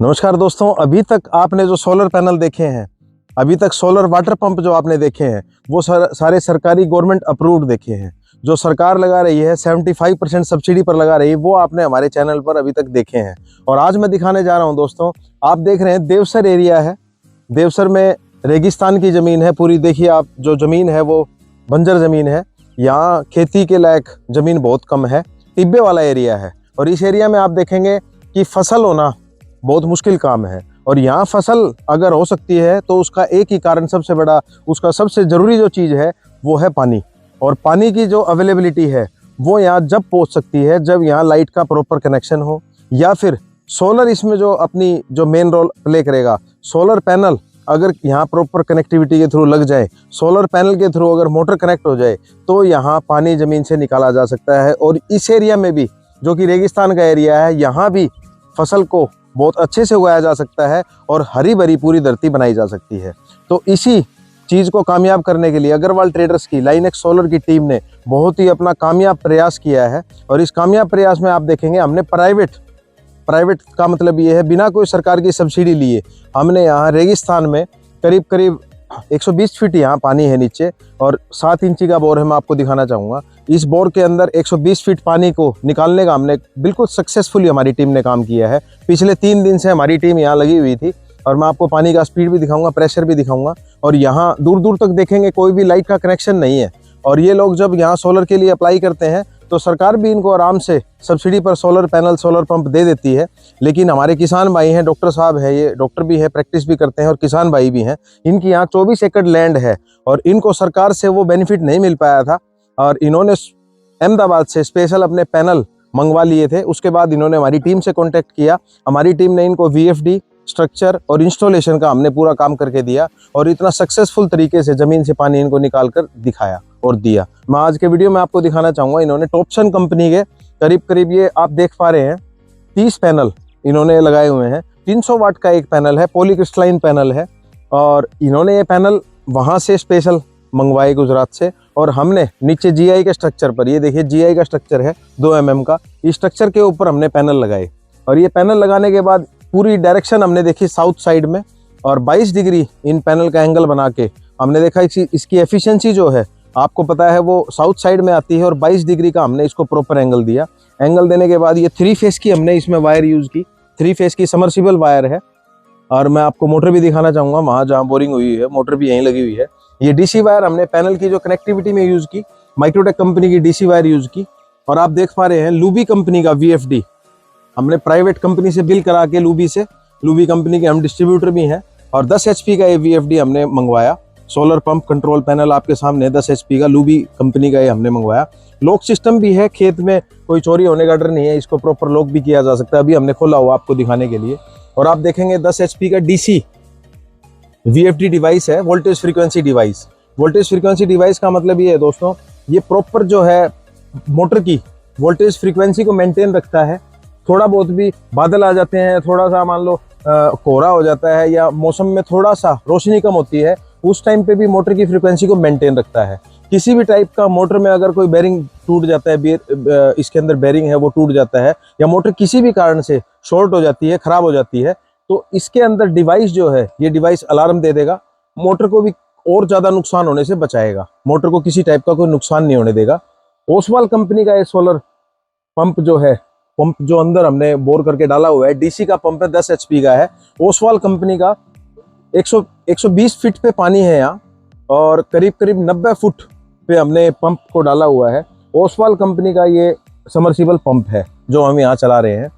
नमस्कार दोस्तों, अभी तक आपने जो सोलर पैनल देखे हैं, अभी तक सोलर वाटर पंप जो आपने देखे हैं, वो सारे सरकारी गवर्नमेंट अप्रूव्ड देखे हैं। जो सरकार लगा रही है 75% सब्सिडी पर लगा रही है, वो आपने हमारे चैनल पर अभी तक देखे हैं। और आज मैं दिखाने जा रहा हूं दोस्तों, आप देख रहे हैं देवसर एरिया है। देवसर में रेगिस्तान की ज़मीन है पूरी। देखिए आप, जो ज़मीन है वो बंजर ज़मीन है। यहाँ खेती के लायक ज़मीन बहुत कम है, टिब्बे वाला एरिया है। और इस एरिया में आप देखेंगे कि फसल होना बहुत मुश्किल काम है। और यहाँ फसल अगर हो सकती है तो उसका एक ही कारण, सबसे बड़ा, उसका सबसे ज़रूरी जो चीज़ है वो है पानी। और पानी की जो अवेलेबिलिटी है वो यहाँ जब पहुँच सकती है जब यहाँ लाइट का प्रॉपर कनेक्शन हो, या फिर सोलर इसमें जो अपनी जो मेन रोल प्ले करेगा। सोलर पैनल अगर यहाँ प्रॉपर कनेक्टिविटी के थ्रू लग जाए, सोलर पैनल के थ्रू अगर मोटर कनेक्ट हो जाए, तो यहाँ पानी ज़मीन से निकाला जा सकता है। और इस एरिया में भी, जो कि रेगिस्तान का एरिया है, यहाँ भी फसल को बहुत अच्छे से उगाया जा सकता है और हरी भरी पूरी धरती बनाई जा सकती है। तो इसी चीज़ को कामयाब करने के लिए अग्रवाल ट्रेडर्स की लाइनेक्स सोलर की टीम ने बहुत ही अपना कामयाब प्रयास किया है। और इस कामयाब प्रयास में आप देखेंगे, हमने प्राइवेट का मतलब ये है बिना कोई सरकार की सब्सिडी लिए हमने यहाँ रेगिस्तान में करीब करीब 120 फीट यहाँ पानी है नीचे, और 7 इंची का बोर है। मैं आपको दिखाना चाहूँगा, इस बोर के अंदर 120 फीट पानी को निकालने का हमने बिल्कुल सक्सेसफुली हमारी टीम ने काम किया है। पिछले 3 दिन से हमारी टीम यहाँ लगी हुई थी। और मैं आपको पानी का स्पीड भी दिखाऊंगा, प्रेशर भी दिखाऊंगा। और यहाँ दूर दूर तक देखेंगे कोई भी लाइट का कनेक्शन नहीं है। और ये लोग जब यहाँ सोलर के लिए अप्लाई करते हैं तो सरकार भी इनको आराम से सब्सिडी पर सोलर पैनल, सोलर पंप दे देती है। लेकिन हमारे किसान भाई हैं, डॉक्टर साहब है, ये डॉक्टर भी है, प्रैक्टिस भी करते हैं और किसान भाई भी हैं। इनकी यहाँ 24 एकड़ लैंड है और इनको सरकार से वो बेनिफिट नहीं मिल पाया था। और इन्होंने अहमदाबाद से स्पेशल अपने पैनल मंगवा लिए थे। उसके बाद इन्होंने हमारी टीम से कॉन्टैक्ट किया। हमारी टीम ने इनको VFD, स्ट्रक्चर और इंस्टॉलेशन का हमने पूरा काम करके दिया। और इतना सक्सेसफुल तरीके से ज़मीन से पानी इनको निकाल कर दिखाया और दिया। मैं आज के वीडियो में आपको दिखाना चाहूँगा, इन्होंने टॉपसन कंपनी के करीब करीब, ये आप देख पा रहे हैं, 30 पैनल इन्होंने लगाए हुए हैं। 300 वाट का एक पैनल है, पॉलीक्रिस्टलाइन पैनल है। और इन्होंने ये पैनल वहाँ से स्पेशल मंगवाए गुजरात से। और हमने नीचे GI के स्ट्रक्चर पर, ये देखिए GI का स्ट्रक्चर है 2 mm का, इस स्ट्रक्चर के ऊपर हमने पैनल लगाए। और ये पैनल लगाने के बाद पूरी डायरेक्शन हमने देखी साउथ साइड में, और 22 डिग्री इन पैनल का एंगल बना के हमने देखा इसकी एफिशिएंसी जो है आपको पता है वो साउथ साइड में आती है। और 22 डिग्री का हमने इसको प्रॉपर एंगल दिया। एंगल देने के बाद ये 3 फेस की हमने इसमें वायर यूज़ की, 3 फेस की समर्सिबल वायर है। और मैं आपको मोटर भी दिखाना चाहूँगा, वहाँ जहाँ बोरिंग हुई है मोटर भी यहीं लगी हुई है। ये DC वायर हमने पैनल की जो कनेक्टिविटी में यूज़ की, माइक्रोटेक कंपनी की DC वायर यूज़ की। और आप देख पा रहे हैं लूबी कंपनी का VFD हमने प्राइवेट कंपनी से बिल करा के, लूबी कंपनी के हम डिस्ट्रीब्यूटर भी हैं। और 10 HP का ये VFD हमने मंगवाया। सोलर पंप कंट्रोल पैनल आपके सामने 10 HP का लूबी कंपनी का ये हमने मंगवाया। लॉक सिस्टम भी है, खेत में कोई चोरी होने का डर नहीं है, इसको प्रॉपर लॉक भी किया जा सकता है। अभी हमने खोला हुआ आपको दिखाने के लिए। और आप देखेंगे 10 HP का DC VFD डिवाइस है, voltage frequency device. Voltage frequency device का मतलब ये है दोस्तों, ये प्रॉपर जो है मोटर की वोल्टेज फ्रीक्वेंसी को मेंटेन रखता है। थोड़ा बहुत भी बादल आ जाते हैं, थोड़ा सा मान लो कोहरा हो जाता है, या मौसम में थोड़ा सा रोशनी कम होती है, उस टाइम पे भी मोटर की फ्रीक्वेंसी को मेंटेन रखता है। किसी भी टाइप का मोटर में अगर कोई बेरिंग टूट जाता है, इसके अंदर बेरिंग है वो टूट जाता है, या मोटर किसी भी कारण से शॉर्ट हो जाती है, खराब हो जाती है, तो इसके अंदर डिवाइस जो है, ये डिवाइस अलार्म दे देगा, मोटर को भी और ज़्यादा नुकसान होने से बचाएगा। मोटर को किसी टाइप का कोई नुकसान नहीं होने देगा। ओसवाल कंपनी का ये सोलर पंप जो है, पंप जो अंदर हमने बोर करके डाला हुआ है, DC का पंप है, 10 HP का है। ओसवाल कंपनी का 120 फीट पे पानी है यहाँ, और करीब करीब 90 फुट पे हमने पंप को डाला हुआ है। ओसवाल कंपनी का ये समर्सिबल पंप है जो हम यहाँ चला रहे हैं।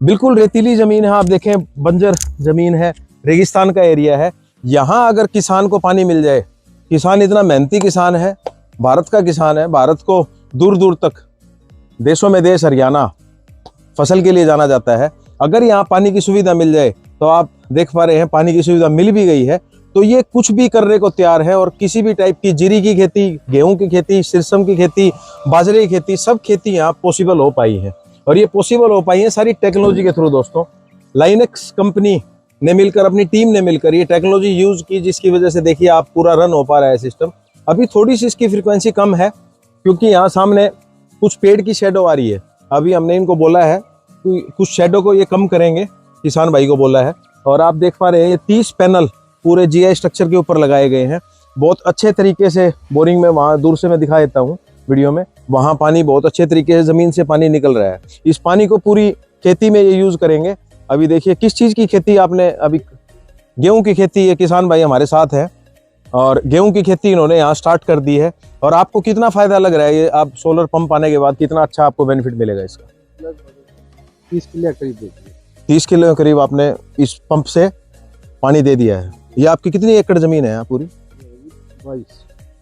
बिल्कुल रेतीली ज़मीन है, आप देखें बंजर ज़मीन है, रेगिस्तान का एरिया है। यहाँ अगर किसान को पानी मिल जाए, किसान इतना मेहनती किसान है, भारत का किसान है, भारत को दूर दूर तक, देशों में देश हरियाणा फसल के लिए जाना जाता है। अगर यहाँ पानी की सुविधा मिल जाए, तो आप देख पा रहे हैं पानी की सुविधा मिल भी गई है, तो ये कुछ भी करने को तैयार है। और किसी भी टाइप की जीरी की खेती, गेहूं की खेती, सिरसम की खेती, बाजरे की खेती, सब खेती यहाँ पॉसिबल हो पाई है। और ये पॉसिबल हो पाई है सारी टेक्नोलॉजी के थ्रू दोस्तों। लाइनेक्स कंपनी ने मिलकर, अपनी टीम ने मिलकर ये टेक्नोलॉजी यूज़ की, जिसकी वजह से देखिए आप पूरा रन हो पा रहा है सिस्टम। अभी थोड़ी सी इसकी फ्रिक्वेंसी कम है क्योंकि यहाँ सामने कुछ पेड़ की शेडो आ रही है। अभी हमने इनको बोला है कि कुछ शेडो को ये कम करेंगे, किसान भाई को बोला है। और आप देख पा रहे हैं ये 30 पैनल पूरे जीआई स्ट्रक्चर के ऊपर लगाए गए हैं। बहुत अच्छे तरीके से बोरिंग में, वहाँ दूर से मैं दिखा देता हूँ वीडियो में, वहाँ पानी बहुत अच्छे तरीके से ज़मीन से पानी निकल रहा है। इस पानी को पूरी खेती में ये यूज़ करेंगे। अभी देखिए किस चीज़ की खेती आपने, अभी गेहूं की खेती, ये किसान भाई हमारे साथ हैं और गेहूं की खेती इन्होंने यहाँ स्टार्ट कर दी है। और आपको कितना फ़ायदा लग रहा है ये, आप सोलर पंप आने के बाद कितना अच्छा आपको बेनिफिट मिलेगा इसका? 30 किलो करीब 30 किलो के करीब आपने इस पंप से पानी दे दिया है। ये आपकी कितनी एकड़ ज़मीन है यहाँ पूरी?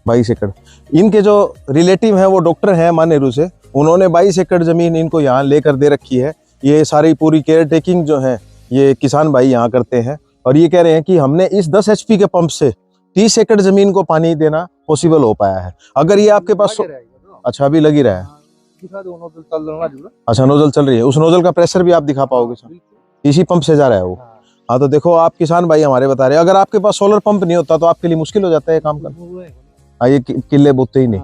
22 एकड़। इनके जो रिलेटिव हैं वो डॉक्टर हैं मानेरू से, उन्होंने 22 एकड़ ज़मीन इनको यहाँ लेकर दे रखी है। ये सारी पूरी केयर टेकिंग जो है ये किसान भाई यहाँ करते हैं। और ये कह रहे हैं कि हमने इस 10 HP के पंप से 30 एकड़ ज़मीन को पानी देना पॉसिबल हो पाया है। अगर ये आपके पास अच्छा अभी लग ही रहा है, अच्छा नोजल चल रही है, उस नोजल का प्रेशर भी आप दिखा पाओगे सर? इसी पंप से जा रहा है वो। हाँ तो देखो आप किसान भाई हमारे बता रहे हैं, अगर आपके पास सोलर पंप नहीं होता तो आपके लिए मुश्किल हो जाता है काम करना। हाँ ये किले बोते ही नहीं,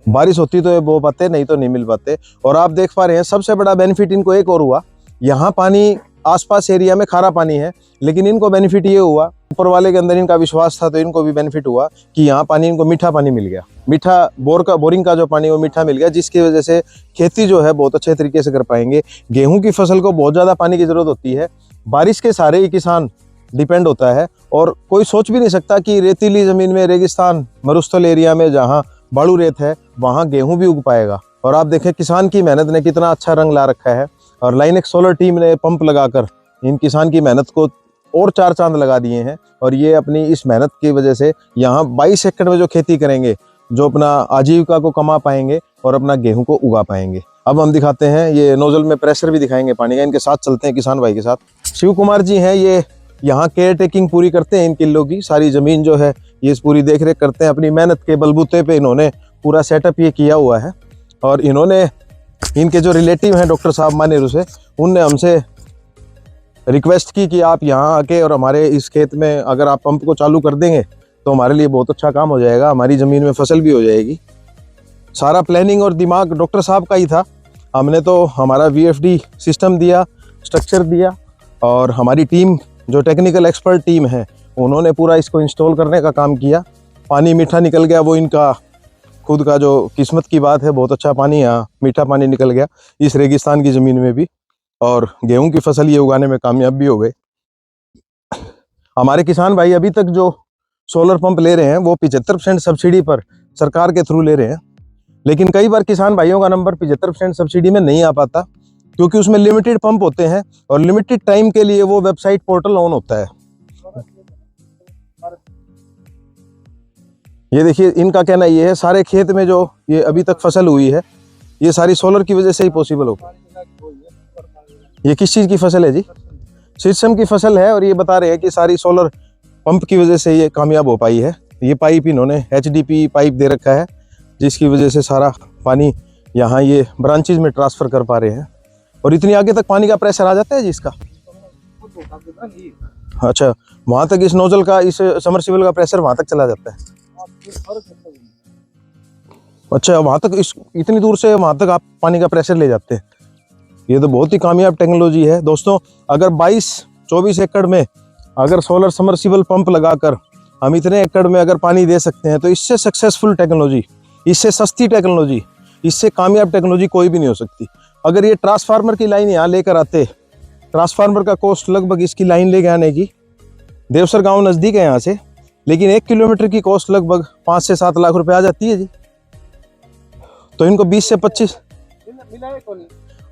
बारिश होती तो ये बो पाते, नहीं तो नहीं मिल पाते। और आप देख पा रहे हैं सबसे बड़ा बेनिफिट इनको एक और हुआ, यहाँ पानी आसपास एरिया में खारा पानी है, लेकिन इनको बेनिफिट ये हुआ, ऊपर वाले के अंदर इनका विश्वास था तो इनको भी बेनिफिट हुआ कि यहाँ पानी इनको मीठा पानी मिल गया। मीठा बोरिंग का जो पानी वो मीठा मिल गया, जिसकी वजह से खेती जो है बहुत अच्छे तरीके से कर पाएंगे। गेहूं की फसल को बहुत ज़्यादा पानी की ज़रूरत होती है, बारिश के सारे ही किसान डिपेंड होता है। और कोई सोच भी नहीं सकता कि रेतीली ज़मीन में, रेगिस्तान मरुस्थल एरिया में जहाँ बालू रेत है वहाँ गेहूँ भी उग पाएगा। और आप देखें किसान की मेहनत ने कितना अच्छा रंग ला रखा है। और लाइनेक्स सोलर टीम ने पंप लगाकर इन किसान की मेहनत को और 4 चांद लगा दिए हैं। और ये अपनी इस मेहनत की वजह से यहाँ 22 एकड़ में जो खेती करेंगे, जो अपना आजीविका को कमा पाएंगे और अपना गेहूं को उगा पाएंगे। अब हम दिखाते हैं, ये नोजल में प्रेशर भी दिखाएंगे पानी का। इनके साथ चलते हैं किसान भाई के साथ। शिव कुमार जी हैं, ये यहाँ केयर टेकिंग पूरी करते हैं इन किलों की। सारी ज़मीन जो है ये पूरी देख रेख करते हैं, अपनी मेहनत के बलबूते पे इन्होंने पूरा सेटअप ये किया हुआ है। और इन्होंने, इनके जो रिलेटिव हैं डॉक्टर साहब मानेरू से, उनने हमसे रिक्वेस्ट की कि आप यहाँ आके और हमारे इस खेत में अगर आप पंप को चालू कर देंगे तो हमारे लिए बहुत अच्छा काम हो जाएगा, हमारी ज़मीन में फसल भी हो जाएगी। सारा प्लानिंग और दिमाग डॉक्टर साहब का ही था। हमने तो हमारा VFD सिस्टम दिया, स्ट्रक्चर दिया, और हमारी टीम जो टेक्निकल एक्सपर्ट टीम है उन्होंने पूरा इसको इंस्टॉल करने का काम किया। पानी मीठा निकल गया, वो इनका खुद का जो किस्मत की बात है, बहुत अच्छा पानी, यहाँ मीठा पानी निकल गया इस रेगिस्तान की ज़मीन में भी। और गेहूं की फसल ये उगाने में कामयाब भी हो गए। हमारे किसान भाई अभी तक जो सोलर पंप ले रहे हैं वो 75% सब्सिडी पर सरकार के थ्रू ले रहे हैं। लेकिन कई बार किसान भाइयों का नंबर 75% सब्सिडी में नहीं आ पाता, क्योंकि उसमें लिमिटेड पंप होते हैं और लिमिटेड टाइम के लिए वो वेबसाइट पोर्टल ऑन होता है। ये देखिए इनका कहना ये है, सारे खेत में जो ये अभी तक फसल हुई है ये सारी सोलर की वजह से ही पॉसिबल हो। ये किस चीज़ की फसल है जी? शीशम की फसल है। और ये बता रहे हैं कि सारी सोलर पंप की वजह से ये कामयाब हो पाई है। ये पाइप इन्होंने HDP पाइप दे रखा है, जिसकी वजह से सारा पानी यहाँ ये ब्रांचेज में ट्रांसफ़र कर पा रहे हैं। और इतनी आगे तक पानी का प्रेशर आ जाता है जी इसका? अच्छा, वहाँ तक इस नोजल का, इस समरसिबल का प्रेशर वहाँ तक चला जाता है? अच्छा, वहाँ तक, इस इतनी दूर से वहाँ तक आप पानी का प्रेशर ले जाते हैं? ये तो बहुत ही कामयाब टेक्नोलॉजी है दोस्तों। अगर 22-24 एकड़ में अगर सोलर समरसिबल पंप लगाकर हम इतने एकड़ में अगर पानी दे सकते हैं तो इससे सक्सेसफुल टेक्नोलॉजी, इससे सस्ती टेक्नोलॉजी, इससे कामयाब टेक्नोलॉजी कोई भी नहीं हो सकती। अगर ये ट्रांसफार्मर की लाइन यहाँ लेकर आते, ट्रांसफार्मर का कॉस्ट लगभग इसकी लाइन लेके आने की, देवसर गाँव नज़दीक है यहाँ से, लेकिन 1 किलोमीटर की कॉस्ट लगभग 5 से 7 लाख रुपए आ जाती है जी। तो इनको 20 से 25,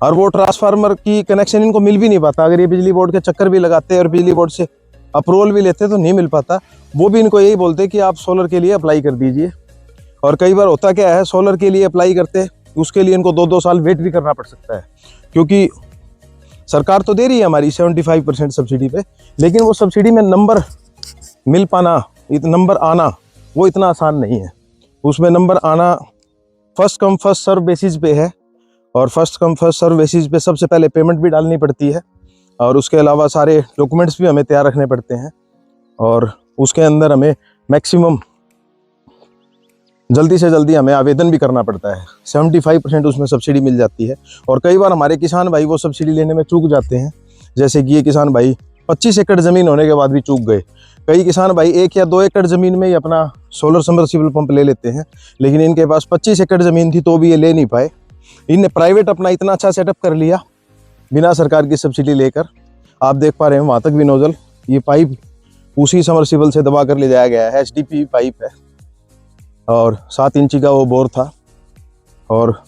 और वो ट्रांसफार्मर की कनेक्शन इनको मिल भी नहीं पाता। अगर ये बिजली बोर्ड के चक्कर भी लगाते और बिजली बोर्ड से अप्रूवल भी लेते तो नहीं मिल पाता। वो भी इनको यही बोलते कि आप सोलर के लिए अप्लाई कर दीजिए। और कई बार होता क्या है, सोलर के लिए अप्लाई करते उसके लिए इनको 2-2 साल वेट भी करना पड़ सकता है, क्योंकि सरकार तो दे रही है हमारी 75% सब्सिडी पे, लेकिन वो सब्सिडी में नंबर मिल पाना, नंबर आना वो इतना आसान नहीं है। उसमें नंबर आना first come first serve basis पे है, और first come first serve basis पे सबसे पहले पेमेंट भी डालनी पड़ती है, और उसके अलावा सारे डॉक्यूमेंट्स भी हमें तैयार रखने पड़ते हैं, और उसके अंदर हमें मैक्सिमम जल्दी से जल्दी हमें आवेदन भी करना पड़ता है। 75% उसमें सब्सिडी मिल जाती है। और कई बार हमारे किसान भाई वो सब्सिडी लेने में चूक जाते हैं, जैसे कि ये किसान भाई 25 एकड़ ज़मीन होने के बाद भी चूक गए। कई किसान भाई 1 या 2 एकड़ ज़मीन में ही अपना सोलर सबमर्सिबल पंप ले लेते हैं, लेकिन इनके पास 25 एकड़ ज़मीन थी तो भी ये ले नहीं पाए। इनने प्राइवेट अपना इतना अच्छा सेटअप कर लिया बिना सरकार की सब्सिडी लेकर। आप देख पा रहे हैं वहाँ तक भी नोजल, ये पाइप उसी सबमर्सिबल से दबा कर ले जाया गया है, HDP पाइप है और 7 इंची का वो बोर था। और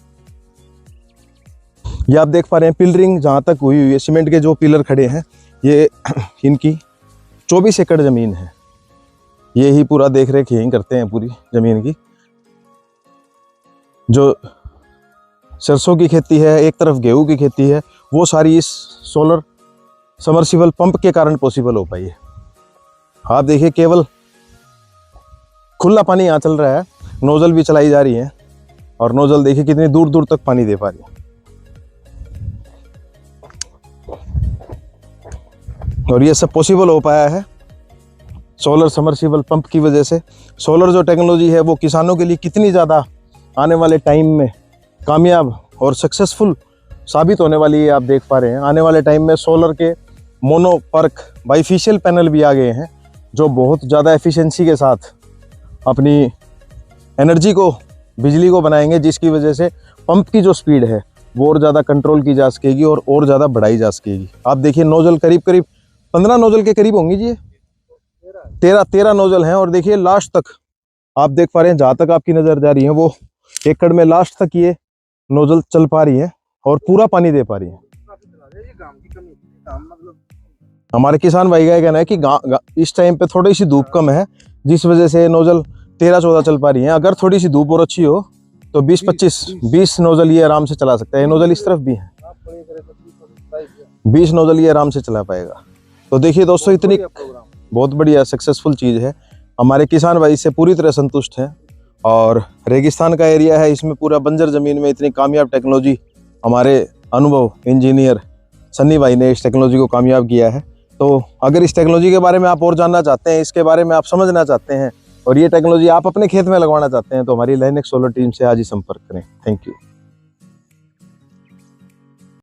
ये आप देख पा रहे हैं पिलरिंग जहाँ तक हुई हुई है, सीमेंट के जो पिलर खड़े हैं ये इनकी 24 एकड़ ज़मीन है। ये ही पूरा देख रेख यहीं करते हैं पूरी ज़मीन की। जो सरसों की खेती है, एक तरफ गेहूं की खेती है, वो सारी इस सोलर सबमर्सिबल पंप के कारण पॉसिबल हो पाई है। आप देखिए केवल खुला पानी यहाँ चल रहा है, नोजल भी चलाई जा रही है और नोजल देखिए कितनी दूर दूर तक पानी दे पा रही है। और ये सब पॉसिबल हो पाया है सोलर सबमर्सिबल पंप की वजह से। सोलर जो टेक्नोलॉजी है वो किसानों के लिए कितनी ज़्यादा आने वाले टाइम में कामयाब और सक्सेसफुल साबित होने वाली है, आप देख पा रहे हैं। आने वाले टाइम में सोलर के मोनोपर्क बाइफेशियल पैनल भी आ गए हैं जो बहुत ज़्यादा एफिशिएंसी के साथ अपनी एनर्जी को, बिजली को बनाएंगे, जिसकी वजह से पंप की जो स्पीड है वो और ज़्यादा कंट्रोल की जा सकेगी और ज़्यादा बढ़ाई जा सकेगी। आप देखिए नोजल करीब करीब 15 नोजल के करीब होंगी जी, 13 नोजल हैं। और देखिए लास्ट तक आप देख पा रहे हैं, जहाँ तक आपकी नज़र जा रही है वो एकड़ में लास्ट तक ये नोजल चल पा रही है और पूरा पानी दे पा रही है। हमारे किसान भाई का कहना है कि इस टाइम पे थोड़ी सी धूप कम है, जिस वजह से नोजल 13-14 चल पा रही है। अगर थोड़ी सी धूप और अच्छी हो तो 20-25-20 नोजल ये आराम से चला सकता है। नोजल इस तरफ भी है, 20 नोजल ये आराम से चला पाएगा। तो देखिए दोस्तों, इतनी बहुत बढ़िया सक्सेसफुल चीज़ है। हमारे किसान भाई इससे पूरी तरह संतुष्ट हैं। और रेगिस्तान का एरिया है, इसमें पूरा बंजर ज़मीन में इतनी कामयाब टेक्नोलॉजी हमारे अनुभव इंजीनियर सन्नी भाई ने इस टेक्नोलॉजी को कामयाब किया है। तो अगर इस टेक्नोलॉजी के बारे में आप और जानना चाहते हैं, इसके बारे में आप समझना चाहते हैं और ये टेक्नोलॉजी आप अपने खेत में लगवाना चाहते हैं, तो हमारी लाइनेक्स सोलर टीम से आज ही संपर्क करें। Thank you.